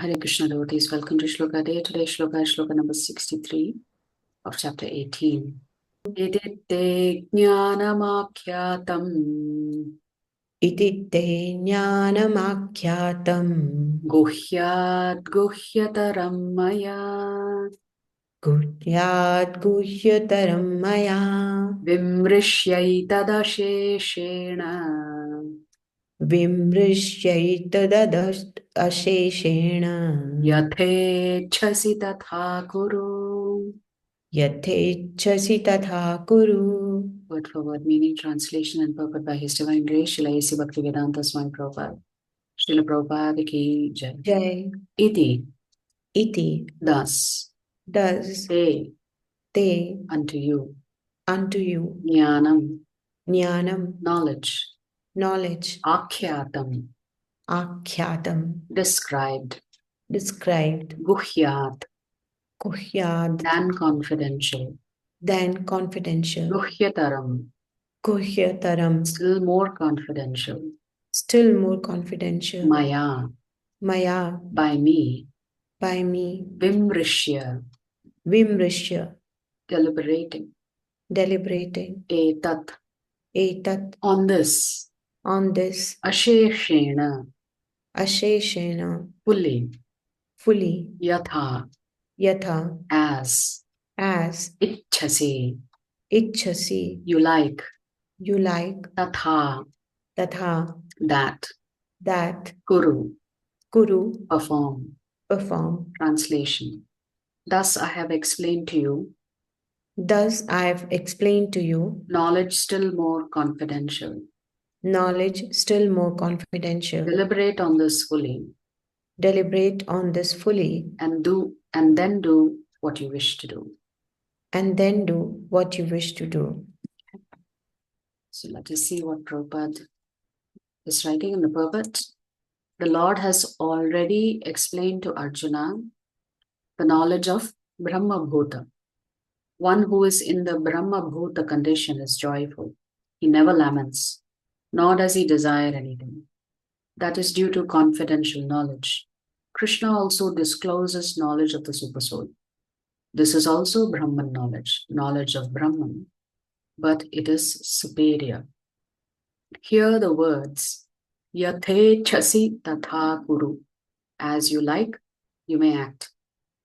Hare Krishna devotees, welcome to Shloka Day. Today's Shloka is Shloka number 63 of chapter 18. Iditte jnanamakyatam Iditte jnanamakyatam guhyat guhyataram maya guhyat guhyataram maya vimrishyaitada vimrishyaitada asheshena yathechasi tatha kuru. yathechasi tatha kuru. Word for word meaning, translation and purport by His Divine Grace, Srila A.C. Bhaktivedanta Swami Prabhupada. Srila Prabhupada ki jai. Jai. Iti, Iti. thus, Te. unto you, Jnanam. knowledge, akyatam, described, guhyat, than confidential, guhyataram, still more confidential, maya, by me, vimrishya, deliberating, etat, on this, asheshena, fully, yatha, as, ichhasi, you like, tatha, that, kuru, perform. Translation. Thus I have explained to you, knowledge still more confidential. Deliberate on this fully, and then do what you wish to do. So let us see what Prabhupada is writing in the purport. The Lord has already explained to Arjuna the knowledge of Brahma Bhuta. One who is in the Brahma Bhuta condition is joyful. He never laments, nor does he desire anything. That is due to confidential knowledge. Krishna also discloses knowledge of the Supersoul. This is also Brahman knowledge of Brahman, but it is superior. Here the words, Yathechasi tatha kuru, as you like, you may act,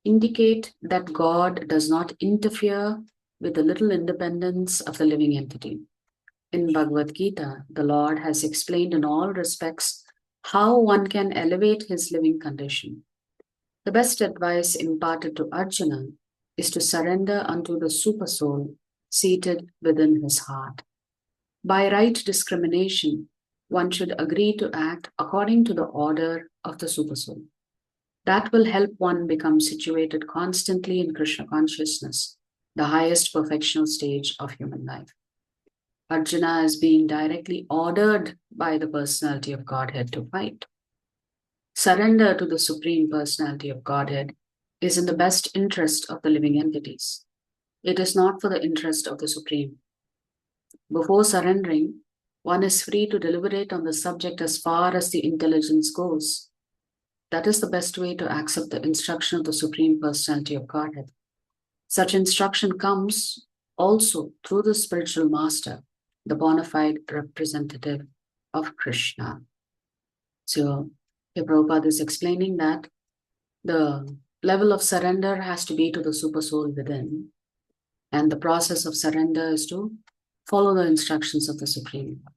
indicate that God does not interfere with the little independence of the living entity. In Bhagavad Gita, the Lord has explained in all respects how one can elevate his living condition. The best advice imparted to Arjuna is to surrender unto the Supersoul seated within his heart. By right discrimination, one should agree to act according to the order of the Supersoul. That will help one become situated constantly in Krishna consciousness, the highest perfectional stage of human life. Arjuna is being directly ordered by the personality of Godhead to fight. Surrender to the Supreme Personality of Godhead is in the best interest of the living entities. It is not for the interest of the Supreme. Before surrendering, one is free to deliberate on the subject as far as the intelligence goes. That is the best way to accept the instruction of the Supreme Personality of Godhead. Such instruction comes also through the spiritual master, the bona fide representative of Krishna. So, here Prabhupada is explaining that the level of surrender has to be to the Supersoul within, and the process of surrender is to follow the instructions of the Supreme Lord.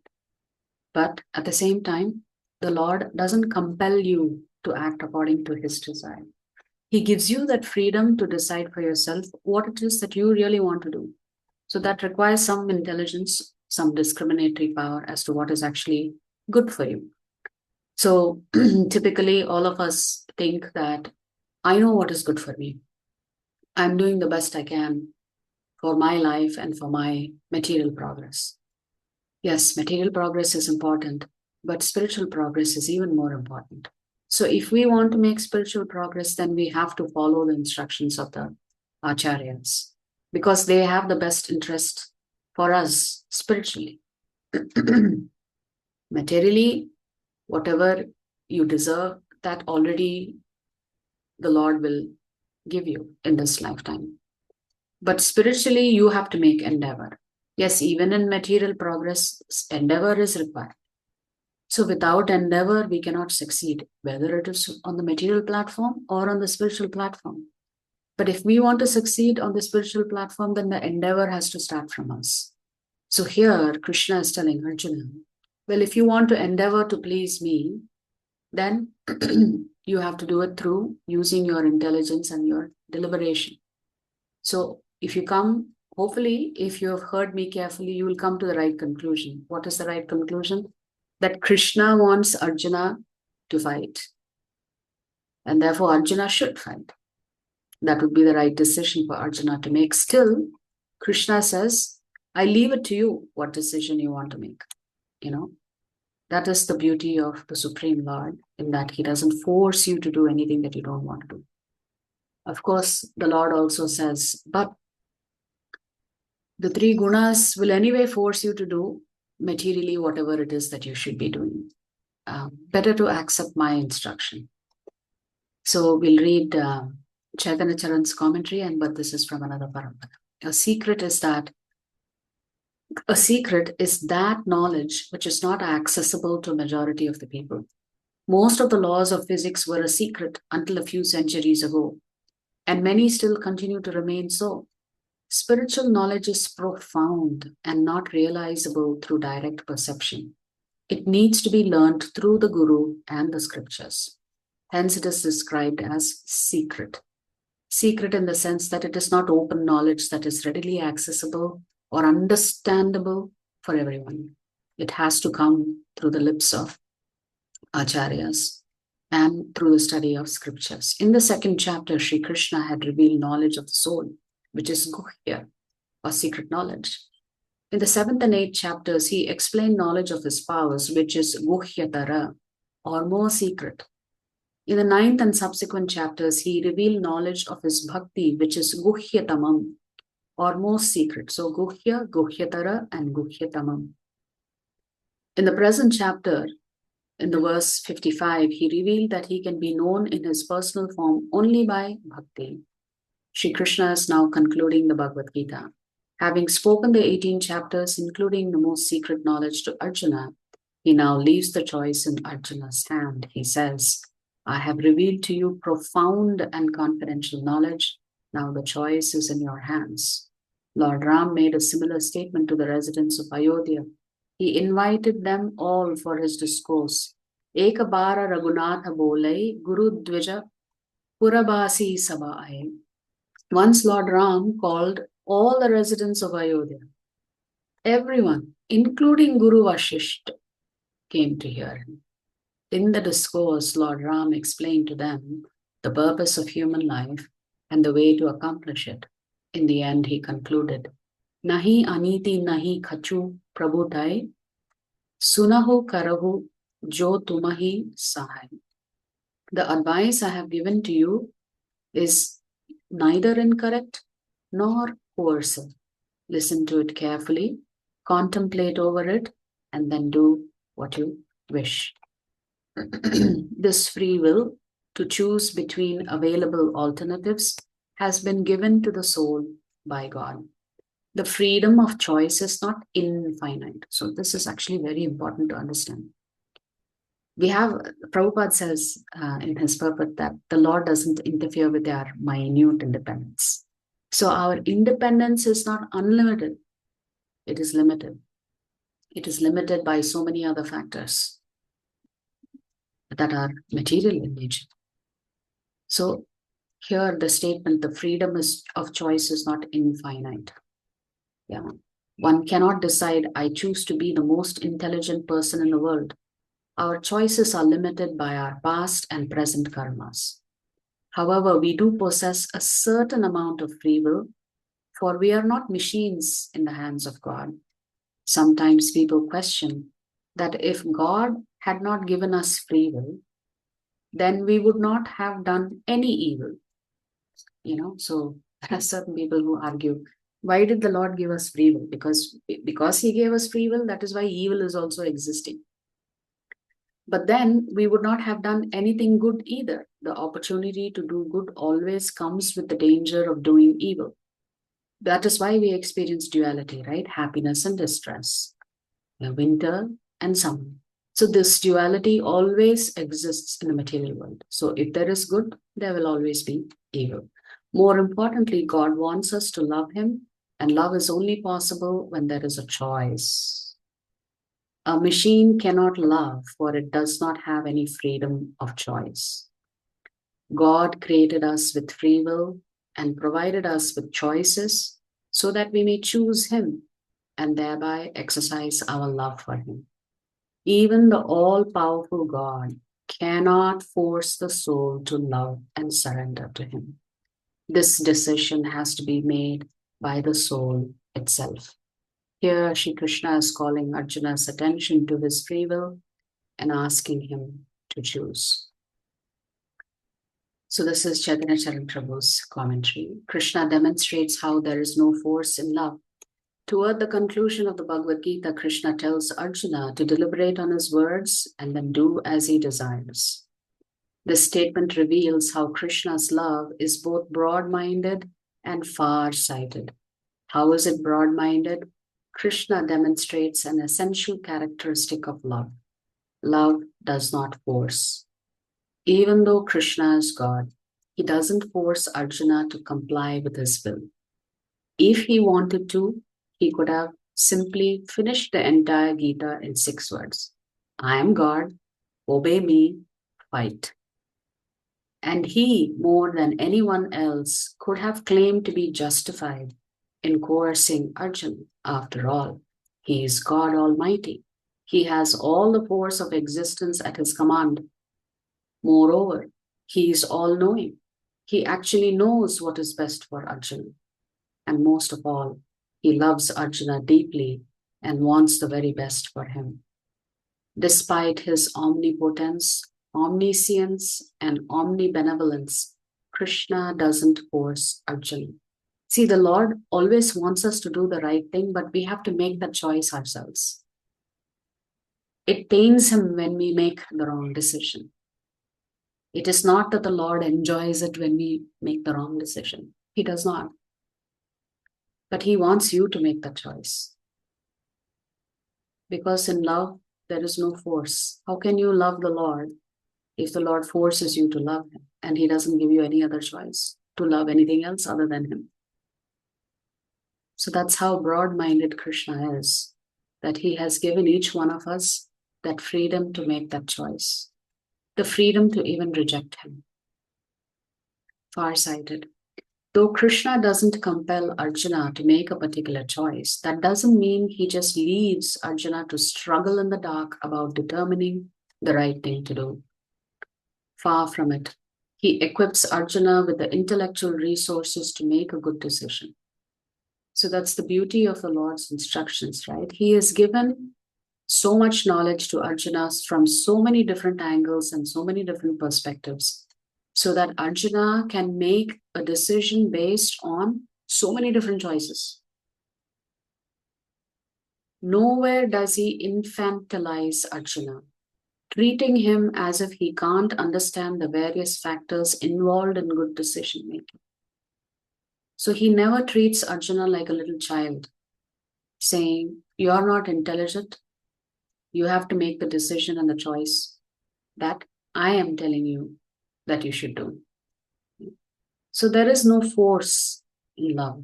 But at the same time, the Lord doesn't compel you to act according to his desire. He gives you that freedom to decide for yourself what it is that you really want to do. So that requires some intelligence, some discriminatory power as to what is actually good for you. So typically all of us think that I know what is good for me. I'm doing the best I can for my life and for my material progress. Yes, material progress is important, but spiritual progress is even more important. So if we want to make spiritual progress, then we have to follow the instructions of the acharyas, because they have the best interest for us spiritually. Materially, whatever you deserve, that already the Lord will give you in this lifetime. But spiritually, you have to make endeavor. Yes, even in material progress, endeavor is required. So without endeavor, we cannot succeed, whether it is on the material platform or on the spiritual platform. But if we want to succeed on the spiritual platform, then the endeavor has to start from us. So here, Krishna is telling Arjuna, well, if you want to endeavor to please me, then you have to do it through using your intelligence and your deliberation. So if you come, hopefully, if you have heard me carefully, you will come to the right conclusion. What is the right conclusion? That Krishna wants Arjuna to fight. And therefore, Arjuna should fight. That would be the right decision for Arjuna to make. Still, Krishna says, I leave it to you what decision you want to make. That is the beauty of the Supreme Lord, in that he doesn't force you to do anything that you don't want to do. Of course, the Lord also says, but the three gunas will anyway force you to do materially whatever it is that you should be doing. Better to accept my instruction. So we'll read Chaitanya Charan's commentary, but this is from another parampara. A secret is that knowledge which is not accessible to a majority of the people. Most of the laws of physics were a secret until a few centuries ago, and many still continue to remain so. Spiritual knowledge is profound and not realizable through direct perception. It needs to be learned through the Guru and the scriptures. Hence, it is described as secret. Secret in the sense that it is not open knowledge that is readily accessible or understandable for everyone. It has to come through the lips of acharyas and through the study of scriptures. In the second chapter, Sri Krishna had revealed knowledge of the soul, which is guhya, or secret knowledge. In the 7th and 8th chapters, he explained knowledge of his powers, which is guhyatara, or more secret. In the 9th and subsequent chapters, he revealed knowledge of his bhakti, which is guhyatamam, or most secret. So guhya, guhyatara, and guhyatamam. In the present chapter, in the verse 55, he revealed that he can be known in his personal form only by bhakti. Shri Krishna is now concluding the Bhagavad Gita. Having spoken the 18 chapters, including the most secret knowledge to Arjuna, he now leaves the choice in Arjuna's hand. He says, I have revealed to you profound and confidential knowledge. Now the choice is in your hands. Lord Ram made a similar statement to the residents of Ayodhya. He invited them all for his discourse. Ekabara Raghunatha Bolai Guru Dvija Purabasi Sabhaaye. Once Lord Ram called all the residents of Ayodhya. Everyone, including Guru Vashisht, came to hear him. In the discourse, Lord Ram explained to them the purpose of human life and the way to accomplish it. In the end, he concluded, Nahi aniti nahi khachu prabhutai, sunahu karahu jo tumahi sahai. The advice I have given to you is neither incorrect nor coercive. Listen to it carefully, contemplate over it, and then do what you wish. This free will to choose between available alternatives has been given to the soul by God. The freedom of choice is not infinite. So this is actually very important to understand. Prabhupada says in his purport that the Lord doesn't interfere with our minute independence. So our independence is not unlimited. It is limited. It is limited by so many other factors that are material in nature. So here the statement, the freedom of choice is not infinite. Yeah. One cannot decide, I choose to be the most intelligent person in the world. Our choices are limited by our past and present karmas. However, we do possess a certain amount of free will, for we are not machines in the hands of God. Sometimes people question that if God had not given us free will, then we would not have done any evil. So there are certain people who argue, why did the Lord give us free will? Because he gave us free will, that is why evil is also existing. But then we would not have done anything good either. The opportunity to do good always comes with the danger of doing evil. That is why we experience duality, right? Happiness and distress, winter and summer. So this duality always exists in the material world. So if there is good, there will always be evil. More importantly, God wants us to love him, and love is only possible when there is a choice. A machine cannot love, for it does not have any freedom of choice. God created us with free will and provided us with choices so that we may choose him and thereby exercise our love for him. Even the all-powerful God cannot force the soul to love and surrender to him. This decision has to be made by the soul itself. Here, Shri Krishna is calling Arjuna's attention to his free will and asking him to choose. So this is Chaitanya Charan Prabhu's commentary. Krishna demonstrates how there is no force in love. Toward the conclusion of the Bhagavad Gita, Krishna tells Arjuna to deliberate on his words and then do as he desires. This statement reveals how Krishna's love is both broad-minded and far-sighted. How is it broad-minded? Krishna demonstrates an essential characteristic of love. Love does not force. Even though Krishna is God, he doesn't force Arjuna to comply with his will. If he wanted to, he could have simply finished the entire Gita in 6 words. I am God, obey me, fight. And he, more than anyone else, could have claimed to be justified in coercing Arjuna. After all, he is God Almighty. He has all the force of existence at his command. Moreover, he is all-knowing. He actually knows what is best for Arjuna. And most of all, he loves Arjuna deeply and wants the very best for him. Despite his omnipotence, omniscience, and omnibenevolence, Krishna doesn't force Arjuna. See, the Lord always wants us to do the right thing, but we have to make that choice ourselves. It pains him when we make the wrong decision. It is not that the Lord enjoys it when we make the wrong decision. He does not. But he wants you to make that choice. Because in love, there is no force. How can you love the Lord if the Lord forces you to love him and he doesn't give you any other choice to love anything else other than him? So that's how broad-minded Krishna is, that he has given each one of us that freedom to make that choice, the freedom to even reject him. Far-sighted. Though Krishna doesn't compel Arjuna to make a particular choice, that doesn't mean he just leaves Arjuna to struggle in the dark about determining the right thing to do. Far from it. He equips Arjuna with the intellectual resources to make a good decision. So that's the beauty of the Lord's instructions, right? He has given so much knowledge to Arjuna from so many different angles and so many different perspectives, so that Arjuna can make a decision based on so many different choices. Nowhere does he infantilize Arjuna, treating him as if he can't understand the various factors involved in good decision making. So he never treats Arjuna like a little child, saying, "You are not intelligent. You have to make the decision and the choice that I am telling you that you should do." So there is no force in love.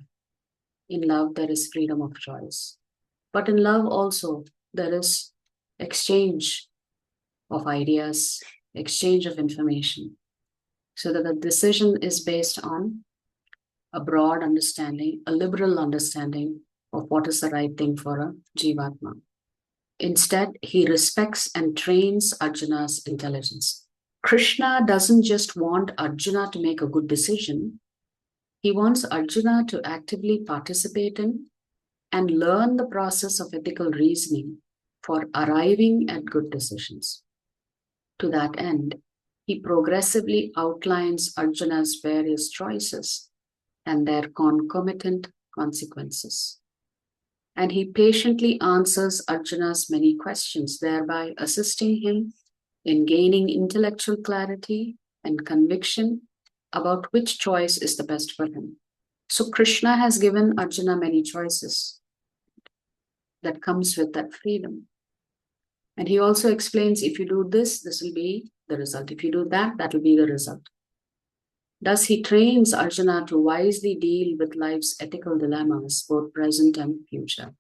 In love, there is freedom of choice. But in love also, there is exchange of ideas, exchange of information, so that the decision is based on a broad understanding, a liberal understanding of what is the right thing for a Jivatma. Instead, he respects and trains Arjuna's intelligence. Krishna doesn't just want Arjuna to make a good decision. He wants Arjuna to actively participate in and learn the process of ethical reasoning for arriving at good decisions. To that end, he progressively outlines Arjuna's various choices and their concomitant consequences. And he patiently answers Arjuna's many questions, thereby assisting him in gaining intellectual clarity and conviction about which choice is the best for him. So Krishna has given Arjuna many choices that comes with that freedom. And he also explains, if you do this, this will be the result. If you do that, that will be the result. Thus, he trains Arjuna to wisely deal with life's ethical dilemmas, both present and future.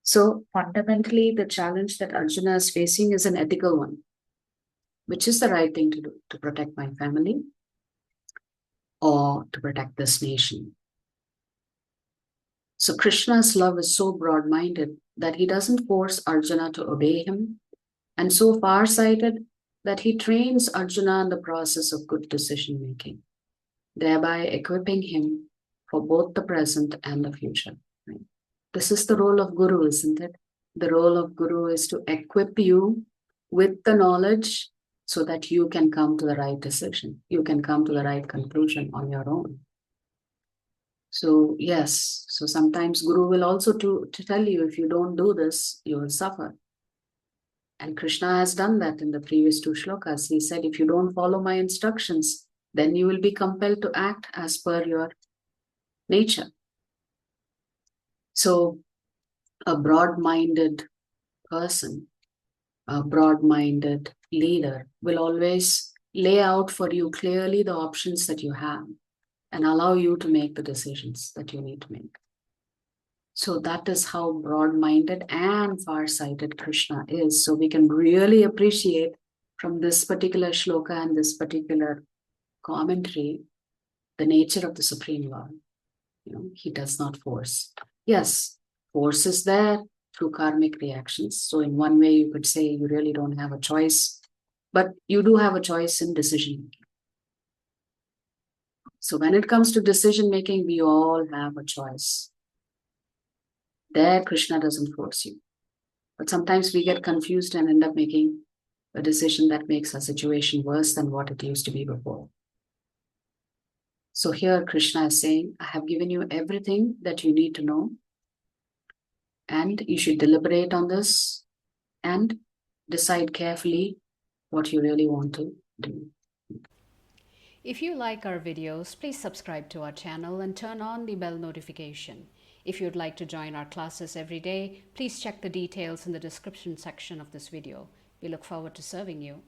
So, fundamentally, the challenge that Arjuna is facing is an ethical one. Which is the right thing to do? To protect my family or to protect this nation? So, Krishna's love is so broad-minded that he doesn't force Arjuna to obey him, and so far-sighted that he trains Arjuna in the process of good decision-making, thereby equipping him for both the present and the future. Right? This is the role of Guru, isn't it? The role of Guru is to equip you with the knowledge so that you can come to the right decision. You can come to the right conclusion on your own. So yes, so sometimes Guru will also to tell you, if you don't do this, you will suffer. And Krishna has done that in the previous 2 shlokas. He said, if you don't follow my instructions, then you will be compelled to act as per your nature. So a broad-minded person, a broad-minded leader will always lay out for you clearly the options that you have and allow you to make the decisions that you need to make. So that is how broad-minded and far-sighted Krishna is. So we can really appreciate from this particular shloka and this particular commentary the nature of the Supreme Lord. He does not force. Yes, force is there through karmic reactions. So in one way, you could say you really don't have a choice, but you do have a choice in decision making. So when it comes to decision making, we all have a choice. There, Krishna doesn't force you. But sometimes we get confused and end up making a decision that makes our situation worse than what it used to be before. So here Krishna is saying, I have given you everything that you need to know, and you should deliberate on this and decide carefully what you really want to do. If you like our videos, please subscribe to our channel and turn on the bell notification. If you'd like to join our classes every day, please check the details in the description section of this video. We look forward to serving you.